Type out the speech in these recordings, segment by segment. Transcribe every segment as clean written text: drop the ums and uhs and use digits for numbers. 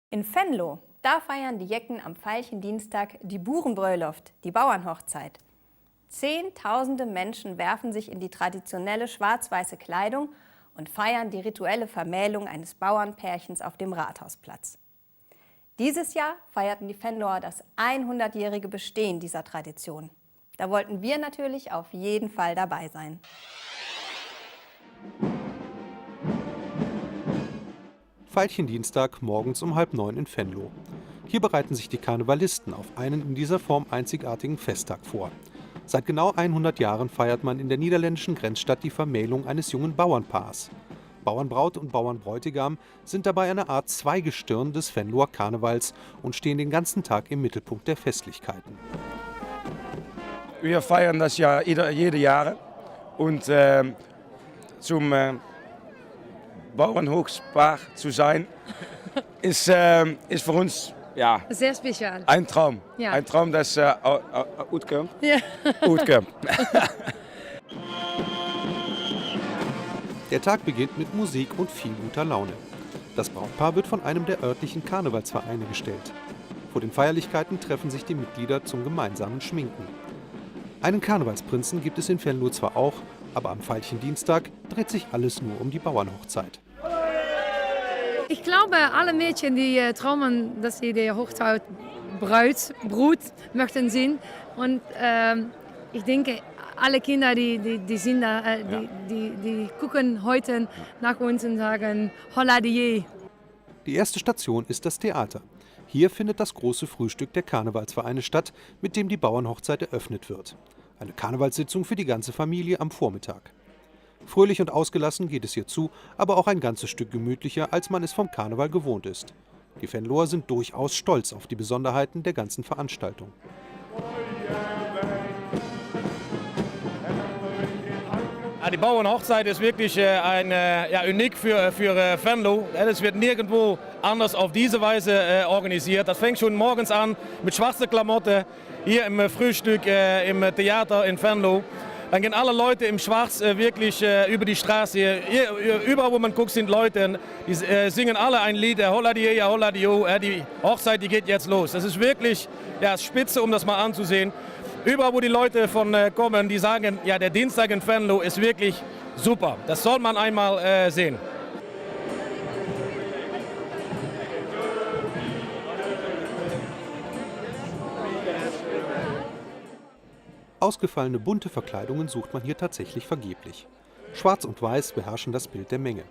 In Venlo, da feiern die Jecken am Veilchendienstag die Boerenbruiloft, die Bauernhochzeit. Zehntausende Menschen werfen sich in die traditionelle schwarz-weiße Kleidung und feiern die rituelle Vermählung eines Bauernpärchens auf dem Rathausplatz. Dieses Jahr feierten die Venloer das 100-jährige Bestehen dieser Tradition. Da wollten wir natürlich auf jeden Fall dabei sein. Veilchendienstag morgens um 8:30 in Venlo. Hier bereiten sich die Karnevalisten auf einen in dieser Form einzigartigen Festtag vor. Seit genau 100 Jahren feiert man in der niederländischen Grenzstadt die Vermählung eines jungen Bauernpaars. Bauernbraut und Bauernbräutigam sind dabei eine Art Zweigestirn des Venloer Karnevals und stehen den ganzen Tag im Mittelpunkt der Festlichkeiten. Wir feiern das ja jede Jahr und zum Bauernhochspaar zu sein, ist für uns ja, sehr spezial. Ein Traum. Ja. Ein Traum, das uitkomt. Ja. Uitkomt. Der Tag beginnt mit Musik und viel guter Laune. Das Brautpaar wird von einem der örtlichen Karnevalsvereine gestellt. Vor den Feierlichkeiten treffen sich die Mitglieder zum gemeinsamen Schminken. Einen Karnevalsprinzen gibt es in Venlo zwar auch, aber am Veilchendienstag dreht sich alles nur um die Bauernhochzeit. Ich glaube, alle Mädchen, die träumen, dass sie die Hochzeit Brut möchten sehen. Und ich denke, alle Kinder, die sind da, die gucken heute nach uns und sagen, holla die. Die erste Station ist das Theater. Hier findet das große Frühstück der Karnevalsvereine statt, mit dem die Bauernhochzeit eröffnet wird. Eine Karnevalssitzung für die ganze Familie am Vormittag. Fröhlich und ausgelassen geht es hier zu, aber auch ein ganzes Stück gemütlicher, als man es vom Karneval gewohnt ist. Die Venloer sind durchaus stolz auf die Besonderheiten der ganzen Veranstaltung. Die Bauernhochzeit ist wirklich unik für Venlo. Es wird nirgendwo anders auf diese Weise organisiert. Das fängt schon morgens an mit schwarzen Klamotten hier im Frühstück im Theater in Venlo. Dann gehen alle Leute im Schwarz wirklich über die Straße. Überall, wo man guckt, sind Leute, die singen alle ein Lied, Holla die, holla die Hochzeit, die geht jetzt los. Das ist wirklich spitze, um das mal anzusehen. Überall, wo die Leute von kommen, die sagen, ja, der Dienstag in Venlo ist wirklich super. Das soll man einmal sehen. Ausgefallene bunte Verkleidungen sucht man hier tatsächlich vergeblich. Schwarz und Weiß beherrschen das Bild der Menge.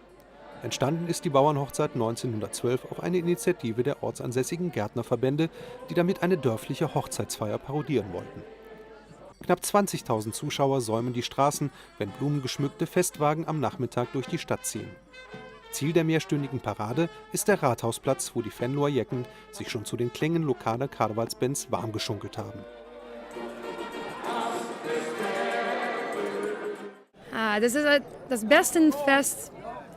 Entstanden ist die Bauernhochzeit 1912 auf eine Initiative der ortsansässigen Gärtnerverbände, die damit eine dörfliche Hochzeitsfeier parodieren wollten. Knapp 20.000 Zuschauer säumen die Straßen, wenn blumengeschmückte Festwagen am Nachmittag durch die Stadt ziehen. Ziel der mehrstündigen Parade ist der Rathausplatz, wo die Venloer Jecken sich schon zu den Klängen lokaler Karnevalsbands warm geschunkelt haben. Das ist das beste Fest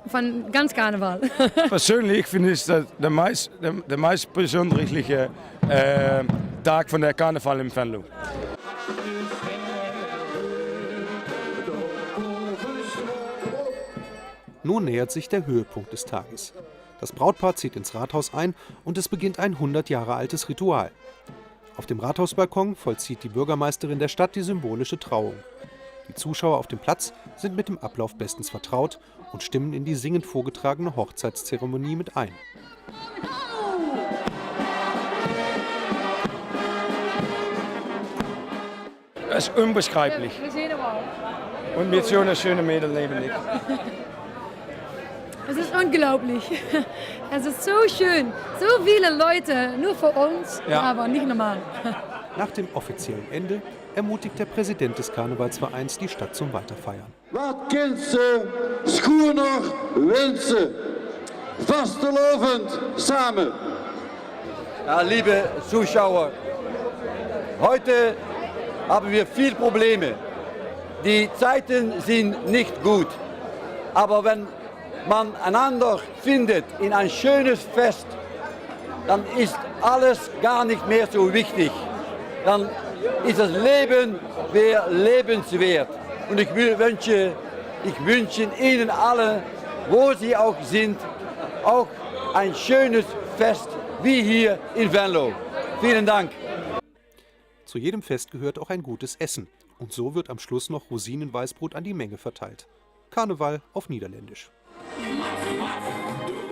von ganz Karneval. Persönlich finde ich das der meist besondere Tag von der Karneval in Venlo. Nun nähert sich der Höhepunkt des Tages. Das Brautpaar zieht ins Rathaus ein und es beginnt ein 100 Jahre altes Ritual. Auf dem Rathausbalkon vollzieht die Bürgermeisterin der Stadt die symbolische Trauung. Die Zuschauer auf dem Platz sind mit dem Ablauf bestens vertraut und stimmen in die singend vorgetragene Hochzeitszeremonie mit ein. Das ist unbeschreiblich. Und mit so einer schönen Mädel leben nicht. Es ist unglaublich. Es ist so schön. So viele Leute, nur für uns, Ja. aber nicht normal. Nach dem offiziellen Ende ermutigt der Präsident des Karnevalsvereins die Stadt zum Weiterfeiern. Wat kind ze, schoen nog wensen. Vastelovend samen. Ja, liebe Zuschauer, heute haben wir viele Probleme. Die Zeiten sind nicht gut. Aber wenn man einander findet in ein schönes Fest, dann ist alles gar nicht mehr so wichtig. Dann ist das Leben wieder lebenswert. Und ich wünsche Ihnen alle, wo Sie auch sind, auch ein schönes Fest wie hier in Venlo. Vielen Dank. Zu jedem Fest gehört auch ein gutes Essen. Und so wird am Schluss noch Rosinenweißbrot an die Menge verteilt. Karneval auf Niederländisch. Maffe,